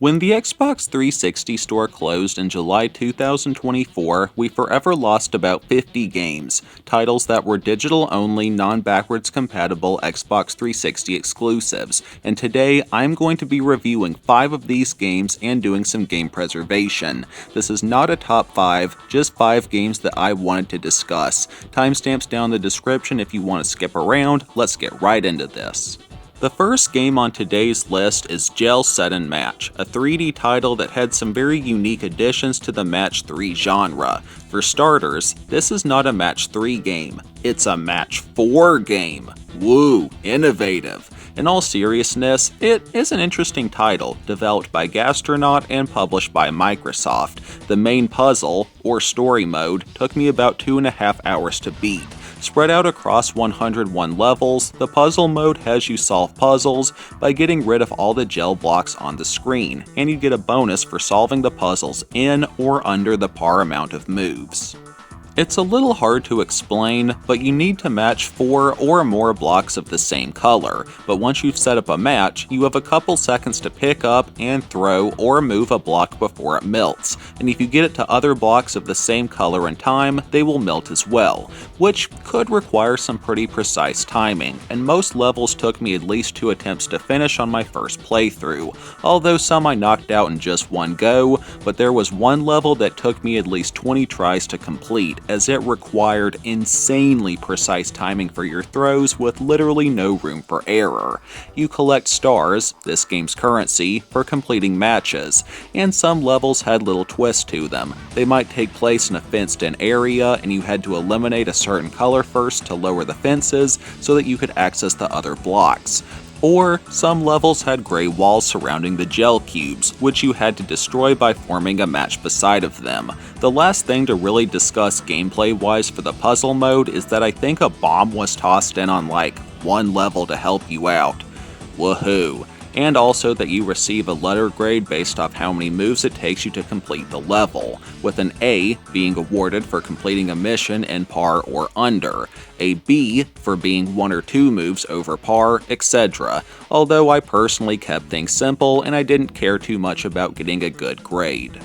When the Xbox 360 store closed in July 2024, we forever lost about 50 games, titles that were digital-only, non-backwards compatible Xbox 360 exclusives, and today I'm going to be reviewing 5 of these games and doing some game preservation. This is not a top 5, just 5 games that I wanted to discuss. Timestamps down in the description if you want to skip around. Let's get right into this. The first game on today's list is Gel Set and Match, a 3D title that had some very unique additions to the Match 3 genre. For starters, this is not a Match 3 game, it's a Match 4 game. Woo, innovative. In all seriousness, it is an interesting title, developed by Gastronaut and published by Microsoft. The main puzzle, or story mode, took me about 2.5 hours to beat. Spread out across 101 levels, the puzzle mode has you solve puzzles by getting rid of all the gel blocks on the screen, and you get a bonus for solving the puzzles in or under the par amount of moves. It's a little hard to explain, but you need to match 4 or more blocks of the same color, but once you've set up a match, you have a couple seconds to pick up and throw or move a block before it melts, and if you get it to other blocks of the same color and time, they will melt as well, which could require some pretty precise timing, and most levels took me at least 2 attempts to finish on my first playthrough, although some I knocked out in just one go, but there was one level that took me at least 20 tries to complete, as it required insanely precise timing for your throws with literally no room for error. You collect stars, this game's currency, for completing matches, and some levels had little twists to them. They might take place in a fenced-in area, and you had to eliminate a certain color first to lower the fences so that you could access the other blocks. Or, some levels had gray walls surrounding the gel cubes, which you had to destroy by forming a match beside of them. The last thing to really discuss gameplay-wise for the puzzle mode is that I think a bomb was tossed in on like one level to help you out. Woohoo! And also that you receive a letter grade based off how many moves it takes you to complete the level, with an A being awarded for completing a mission in par or under, a B for being 1 or 2 moves over par, etc., although I personally kept things simple and I didn't care too much about getting a good grade.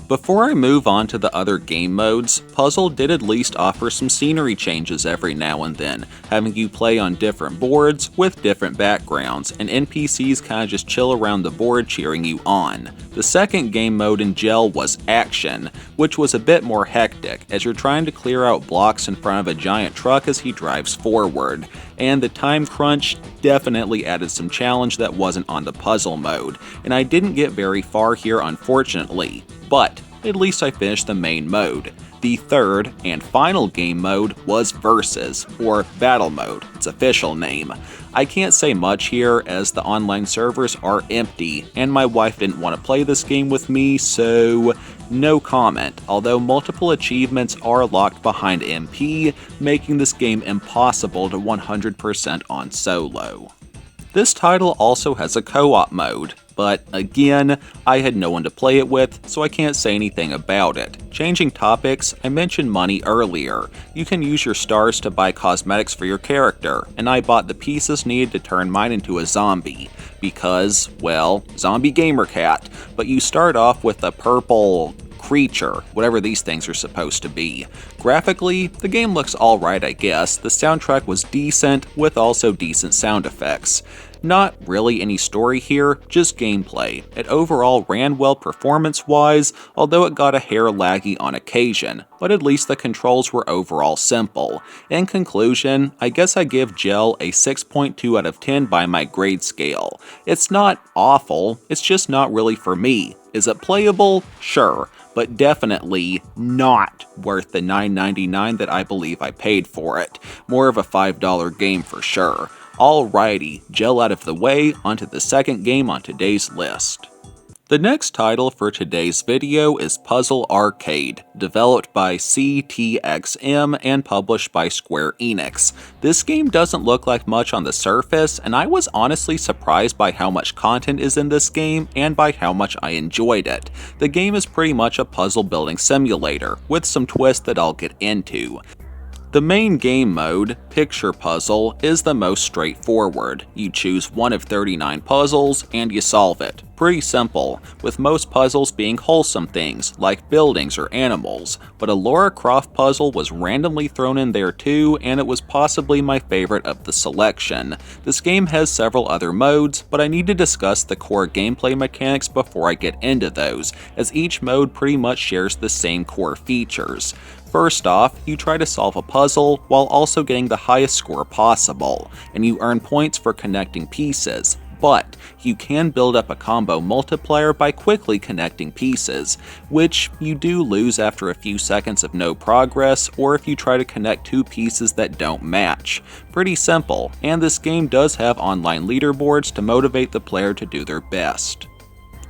Before I move on to the other game modes, Puzzle did at least offer some scenery changes every now and then, having you play on different boards with different backgrounds, and NPCs kinda just chill around the board cheering you on. The second game mode in Gel was Action, which was a bit more hectic, as you're trying to clear out blocks in front of a giant truck as he drives forward, and the time crunch definitely added some challenge that wasn't on the puzzle mode, and I didn't get very far here unfortunately. But at least I finished the main mode. The third and final game mode was Versus, or Battle Mode, its official name. I can't say much here as the online servers are empty, and my wife didn't want to play this game with me, so no comment, although multiple achievements are locked behind MP, making this game impossible to 100% on solo. This title also has a co-op mode, but again, I had no one to play it with, so I can't say anything about it. Changing topics, I mentioned money earlier. You can use your stars to buy cosmetics for your character, and I bought the pieces needed to turn mine into a zombie. Because, well, zombie gamer cat, but you start off with a purple creature, whatever these things are supposed to be. Graphically, the game looks alright I guess. The soundtrack was decent, with also decent sound effects. Not really any story here, just gameplay. It overall ran well performance-wise, although it got a hair laggy on occasion, but at least the controls were overall simple. In conclusion, I guess I give Gel a 6.2 out of 10 by my grade scale. It's not awful, it's just not really for me. Is it playable? Sure, but definitely not worth the $9.99 that I believe I paid for it. More of a $5 game for sure. Alrighty, Gel out of the way, onto the second game on today's list. The next title for today's video is Puzzle Arcade, developed by CTXM and published by Square Enix. This game doesn't look like much on the surface, and I was honestly surprised by how much content is in this game and by how much I enjoyed it. The game is pretty much a puzzle building simulator, with some twists that I'll get into. The main game mode, Picture Puzzle, is the most straightforward. You choose one of 39 puzzles and you solve it. Pretty simple, with most puzzles being wholesome things like buildings or animals, but a Lara Croft puzzle was randomly thrown in there too, and it was possibly my favorite of the selection. This game has several other modes, but I need to discuss the core gameplay mechanics before I get into those, as each mode pretty much shares the same core features. First off, you try to solve a puzzle while also getting the highest score possible, and you earn points for connecting pieces. But you can build up a combo multiplier by quickly connecting pieces, which you do lose after a few seconds of no progress or if you try to connect two pieces that don't match. Pretty simple, and this game does have online leaderboards to motivate the player to do their best.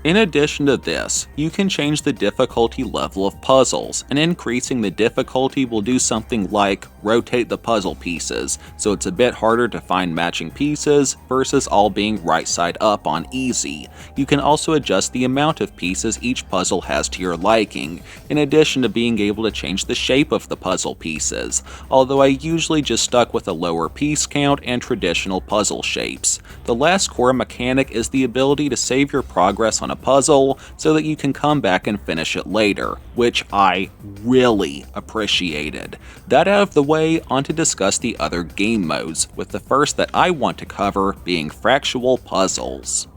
In addition to this, you can change the difficulty level of puzzles, and increasing the difficulty will do something like rotate the puzzle pieces, so it's a bit harder to find matching pieces versus all being right side up on easy. You can also adjust the amount of pieces each puzzle has to your liking, in addition to being able to change the shape of the puzzle pieces, although I usually just stuck with a lower piece count and traditional puzzle shapes. The last core mechanic is the ability to save your progress on a puzzle so that you can come back and finish it later, which I really appreciated. That out of the way, on to discuss the other game modes, with the first that I want to cover being fractional puzzles.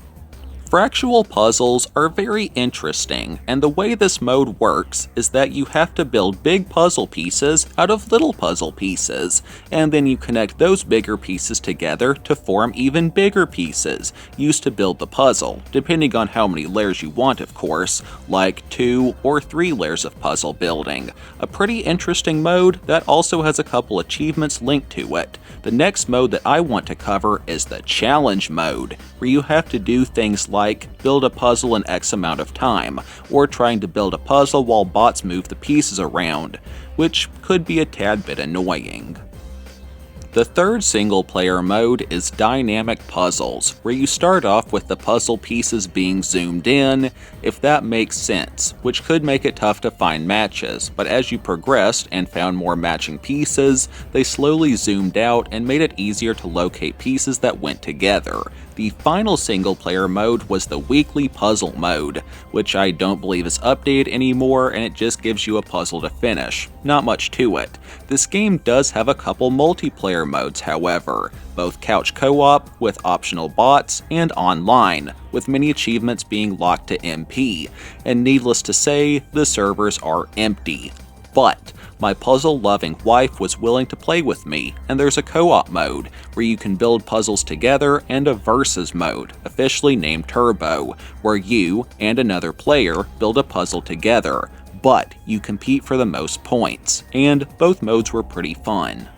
Fractional puzzles are very interesting, and the way this mode works is that you have to build big puzzle pieces out of little puzzle pieces, and then you connect those bigger pieces together to form even bigger pieces, used to build the puzzle, depending on how many layers you want of course, like 2 or 3 layers of puzzle building. A pretty interesting mode that also has a couple achievements linked to it. The next mode that I want to cover is the challenge mode, where you have to do things like build a puzzle in X amount of time, or trying to build a puzzle while bots move the pieces around, which could be a tad bit annoying. The third single-player mode is Dynamic Puzzles, where you start off with the puzzle pieces being zoomed in, if that makes sense, which could make it tough to find matches, but as you progressed and found more matching pieces, they slowly zoomed out and made it easier to locate pieces that went together. The final single-player mode was the Weekly Puzzle mode, which I don't believe is updated anymore, and it just gives you a puzzle to finish. Not much to it. This game does have a couple multiplayer modes, however, both couch co-op with optional bots and online, with many achievements being locked to MP, and needless to say, the servers are empty. But my puzzle-loving wife was willing to play with me, and there's a co-op mode, where you can build puzzles together, and a versus mode, officially named Turbo, where you and another player build a puzzle together, but you compete for the most points, and both modes were pretty fun.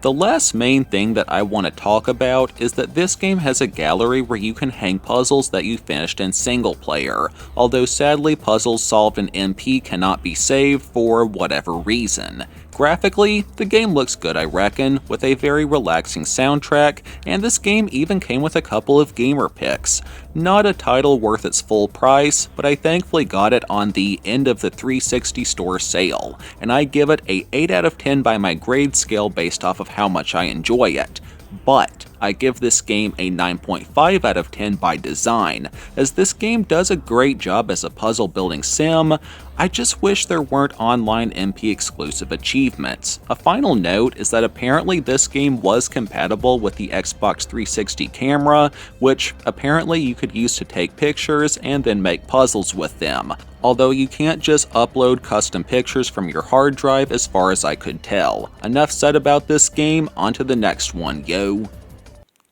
The last main thing that I want to talk about is that this game has a gallery where you can hang puzzles that you finished in single player, although sadly puzzles solved in MP cannot be saved for whatever reason. Graphically, the game looks good I reckon, with a very relaxing soundtrack, and this game even came with a couple of gamer picks. Not a title worth its full price, but I thankfully got it on the end of the 360 store sale, and I give it a 8 out of 10 by my grade scale based off of how much I enjoy it. But I give this game a 9.5 out of 10 by design, as this game does a great job as a puzzle building sim. I just wish there weren't online MP exclusive achievements. A final note is that apparently this game was compatible with the Xbox 360 camera, which apparently you could use to take pictures and then make puzzles with them. Although you can't just upload custom pictures from your hard drive as far as I could tell. Enough said about this game, on to the next one, yo.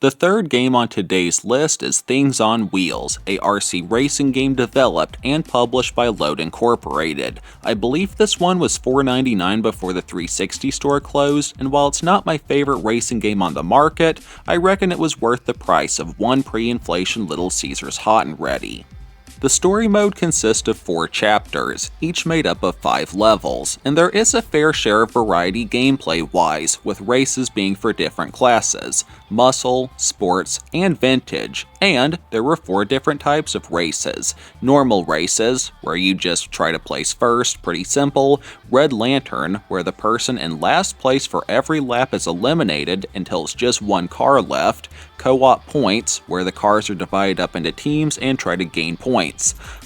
The third game on today's list is Things on Wheels, a RC racing game developed and published by Load Incorporated. I believe this one was $4.99 before the 360 store closed, and while it's not my favorite racing game on the market, I reckon it was worth the price of one pre-inflation Little Caesars Hot and Ready. The story mode consists of 4 chapters, each made up of 5 levels, and there is a fair share of variety gameplay-wise, with races being for different classes: muscle, sports, and vintage. And there were 4 different types of races: normal races, where you just try to place first, pretty simple; red lantern, where the person in last place for every lap is eliminated until it's just one car left; co-op points, where the cars are divided up into teams and try to gain points.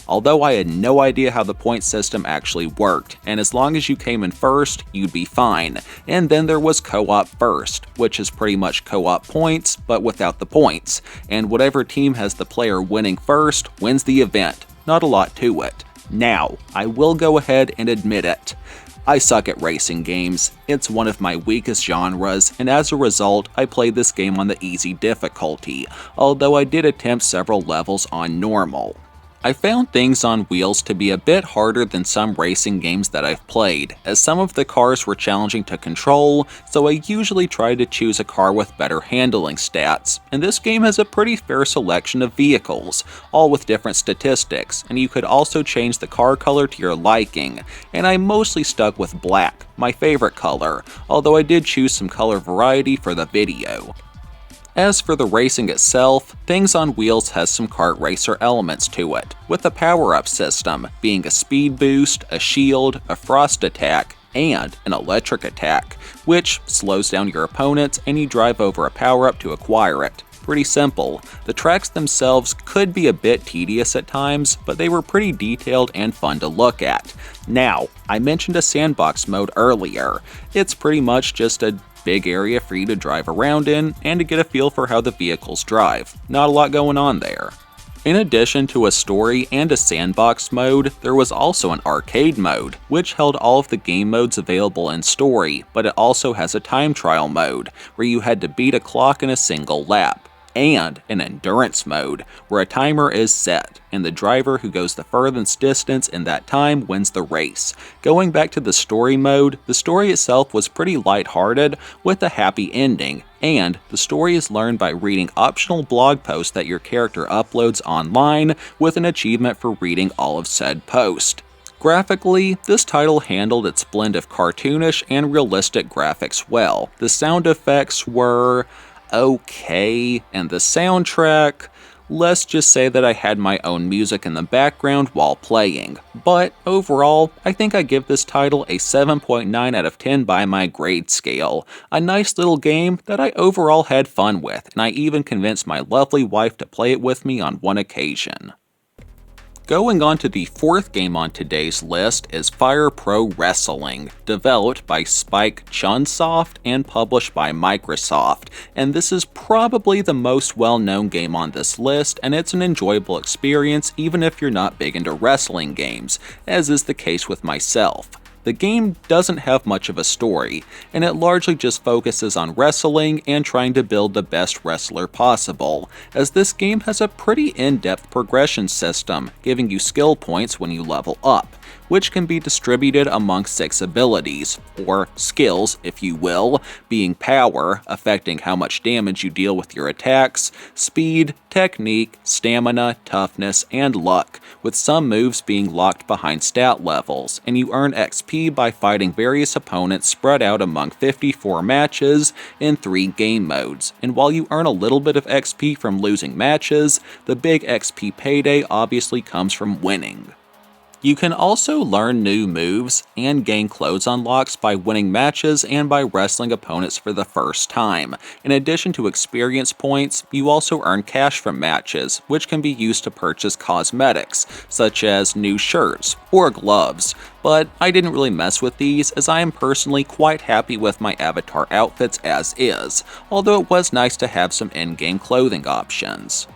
Although I had no idea how the point system actually worked, and as long as you came in first, you'd be fine. And then there was co-op first, which is pretty much co-op points, but without the points. And whatever team has the player winning first wins the event. Not a lot to it. Now, I will go ahead and admit it. I suck at racing games. It's one of my weakest genres, and as a result, I played this game on the easy difficulty, although I did attempt several levels on normal. I found things on wheels to be a bit harder than some racing games that I've played, as some of the cars were challenging to control, so I usually try to choose a car with better handling stats. And this game has a pretty fair selection of vehicles, all with different statistics, and you could also change the car color to your liking, and I mostly stuck with black, my favorite color, although I did choose some color variety for the video. As for the racing itself, Things on Wheels has some kart racer elements to it, with a power-up system, being a speed boost, a shield, a frost attack, and an electric attack, which slows down your opponents and you drive over a power-up to acquire it. Pretty simple. The tracks themselves could be a bit tedious at times, but they were pretty detailed and fun to look at. Now, I mentioned a sandbox mode earlier. It's pretty much just a big area for you to drive around in and to get a feel for how the vehicles drive. Not a lot going on there. In addition to a story and a sandbox mode, there was also an arcade mode, which held all of the game modes available in story, but it also has a time trial mode, where you had to beat a clock in a single lap, and an endurance mode, where a timer is set, and the driver who goes the furthest distance in that time wins the race. Going back to the story mode, the story itself was pretty lighthearted, with a happy ending, and the story is learned by reading optional blog posts that your character uploads online, with an achievement for reading all of said post. Graphically, this title handled its blend of cartoonish and realistic graphics well. The sound effects were okay, and the soundtrack, let's just say that I had my own music in the background while playing. But overall, I think I give this title a 7.9 out of 10 by my grade scale. A nice little game that I overall had fun with, and I even convinced my lovely wife to play it with me on one occasion. Going on to the fourth game on today's list is Fire Pro Wrestling, developed by Spike Chunsoft and published by Microsoft, and this is probably the most well-known game on this list, and it's an enjoyable experience even if you're not big into wrestling games, as is the case with myself. The game doesn't have much of a story, and it largely just focuses on wrestling and trying to build the best wrestler possible, as this game has a pretty in-depth progression system, giving you skill points when you level up, which can be distributed among 6 abilities, or skills if you will, being power, affecting how much damage you deal with your attacks, speed, technique, stamina, toughness, and luck, with some moves being locked behind stat levels, and you earn XP by fighting various opponents spread out among 54 matches in 3 game modes, and while you earn a little bit of XP from losing matches, the big XP payday obviously comes from winning. You can also learn new moves and gain clothes unlocks by winning matches and by wrestling opponents for the first time. In addition to experience points, you also earn cash from matches, which can be used to purchase cosmetics, such as new shirts or gloves. But I didn't really mess with these, as I am personally quite happy with my avatar outfits as is, although it was nice to have some in-game clothing options.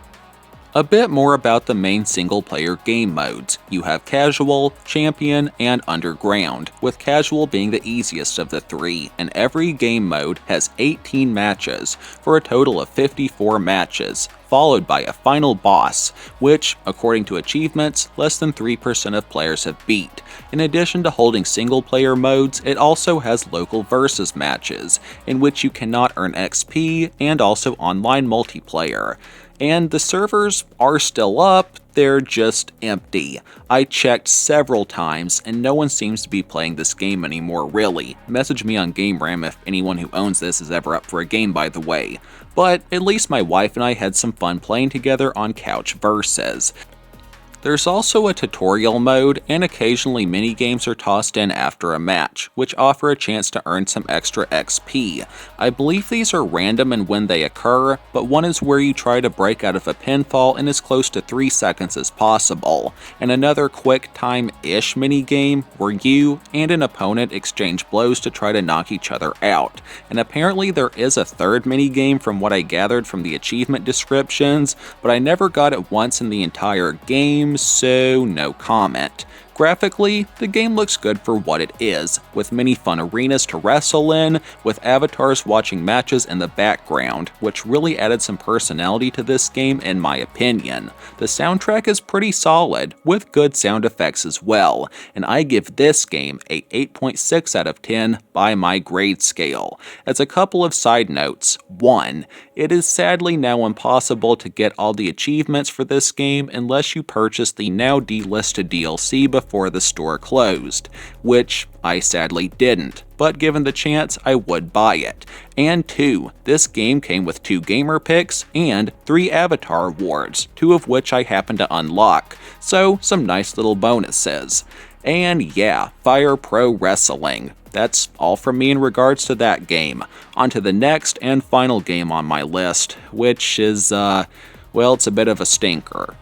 A bit more about the main single-player game modes. You have Casual, Champion, and Underground, with Casual being the easiest of the 3, and every game mode has 18 matches, for a total of 54 matches, followed by a final boss, which, according to achievements, less than 3% of players have beat. In addition to holding single-player modes, it also has local versus matches, in which you cannot earn XP, and also online multiplayer. and the servers are still up, they're just empty. I checked several times, and no one seems to be playing this game anymore, really. Message me on GameRam if anyone who owns this is ever up for a game, by the way. But at least my wife and I had some fun playing together on Couch Versus. There's also a tutorial mode, and occasionally minigames are tossed in after a match, which offer a chance to earn some extra XP. I believe these are random in when they occur, but one is where you try to break out of a pinfall in as close to 3 seconds as possible, and another quick time-ish minigame where you and an opponent exchange blows to try to knock each other out. And apparently there is a third minigame from what I gathered from the achievement descriptions, but I never got it once in the entire game, so no comment. Graphically, the game looks good for what it is, with many fun arenas to wrestle in, with avatars watching matches in the background, which really added some personality to this game in my opinion. The soundtrack is pretty solid, with good sound effects as well, and I give this game a 8.6 out of 10 by my grade scale. As a couple of side notes, 1. It is sadly now impossible to get all the achievements for this game unless you purchase the now delisted DLC before the store closed, which I sadly didn't, but given the chance, I would buy it. And 2, this game came with 2 gamer picks and 3 avatar awards, 2 of which I happen to unlock, so some nice little bonuses. And yeah, Fire Pro Wrestling. That's all from me in regards to that game. On to the next and final game on my list, which is, well, it's a bit of a stinker.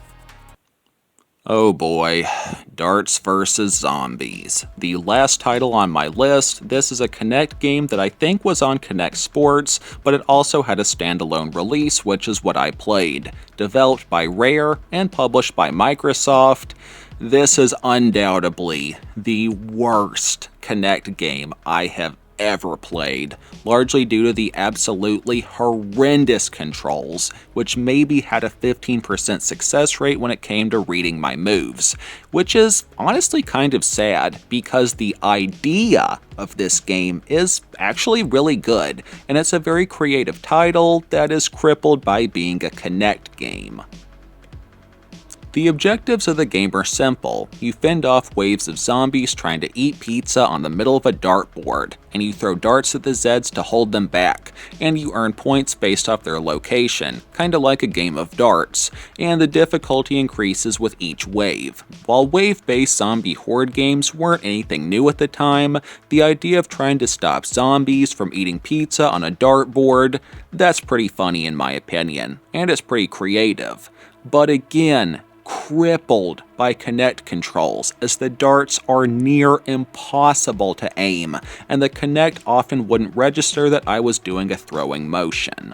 Oh boy, Darts vs. Zombies. The last title on my list, this is a Kinect game that I think was on Kinect Sports, but it also had a standalone release, which is what I played. Developed by Rare and published by Microsoft, this is undoubtedly the worst Kinect game I have ever played, largely due to the absolutely horrendous controls, which maybe had a 15% success rate when it came to reading my moves, which is honestly kind of sad because the idea of this game is actually really good, and it's a very creative title that is crippled by being a Kinect game. The objectives of the game are simple. You fend off waves of zombies trying to eat pizza on the middle of a dartboard, and you throw darts at the Zeds to hold them back, and you earn points based off their location, kinda like a game of darts, and the difficulty increases with each wave. While wave-based zombie horde games weren't anything new at the time, the idea of trying to stop zombies from eating pizza on a dartboard, that's pretty funny in my opinion, and it's pretty creative. But again, crippled by Kinect controls, as the darts are near impossible to aim, and the Kinect often wouldn't register that I was doing a throwing motion.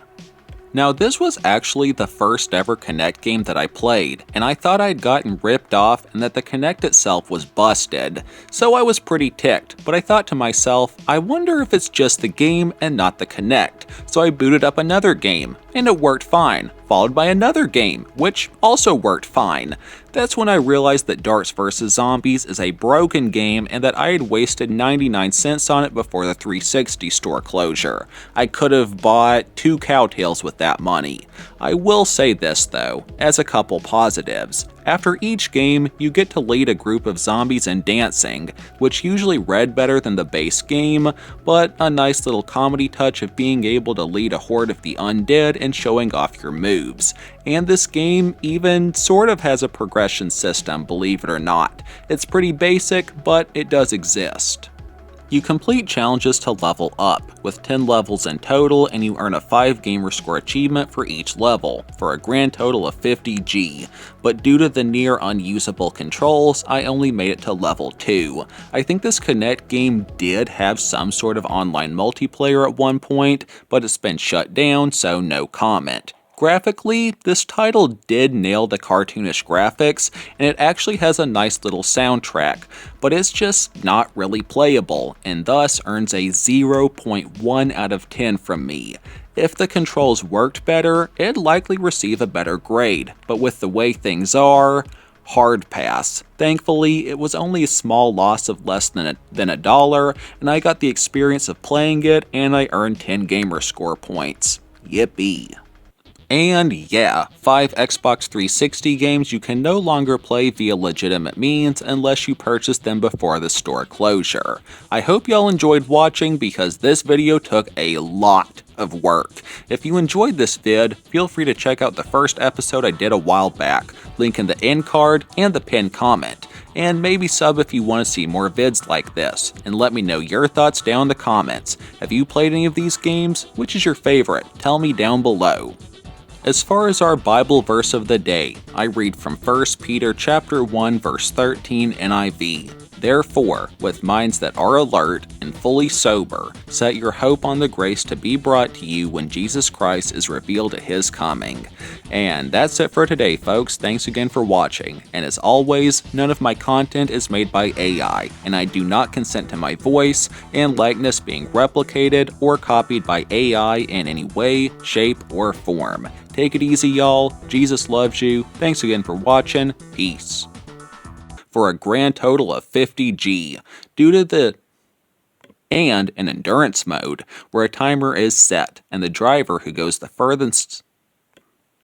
Now, this was actually the first ever Kinect game that I played, and I thought I'd gotten ripped off and that the Kinect itself was busted, so I was pretty ticked, but I thought to myself, I wonder if it's just the game and not the Kinect, so I booted up another game, and it worked fine, followed by another game, which also worked fine. That's when I realized that Darts vs. Zombies is a broken game and that I had wasted 99 cents on it before the 360 store closure. I could have bought 2 cowtails with that money. I will say this though, as a couple positives. After each game, you get to lead a group of zombies in dancing, which usually read better than the base game, but a nice little comedy touch of being able to lead a horde of the undead and showing off your moves. And this game even sort of has a progression system, believe it or not. It's pretty basic, but it does exist. You complete challenges to level up, with 10 levels in total, and you earn a 5 gamer score achievement for each level, for a grand total of 50 G, but due to the near unusable controls, I only made it to level 2. I think this Kinect game did have some sort of online multiplayer at one point, but it's been shut down, so no comment. Graphically, this title did nail the cartoonish graphics, and it actually has a nice little soundtrack, but it's just not really playable, and thus earns a 0.1 out of 10 from me. If the controls worked better, it'd likely receive a better grade, but with the way things are, hard pass. Thankfully, it was only a small loss of less than a dollar, and I got the experience of playing it, and I earned 10 gamer score points. Yippee. And yeah, 5 Xbox 360 games you can no longer play via legitimate means unless you purchase them before the store closure. I hope y'all enjoyed watching because this video took a lot of work. If you enjoyed this vid, feel free to check out the first episode I did a while back, link in the end card and the pinned comment. And maybe sub if you want to see more vids like this, and let me know your thoughts down in the comments. Have you played any of these games? Which is your favorite? Tell me down below. As far as our Bible verse of the day, I read from 1 Peter chapter 1 verse 13 NIV. Therefore, with minds that are alert and fully sober, set your hope on the grace to be brought to you when Jesus Christ is revealed at his coming. And that's it for today, folks. Thanks again for watching. And as always, none of my content is made by AI, and I do not consent to my voice and likeness being replicated or copied by AI in any way, shape, or form. Take it easy, y'all. Jesus loves you. Thanks again for watching. Peace. For a grand total of 50G, due to the and an endurance mode, where a timer is set, and the driver who goes the furthest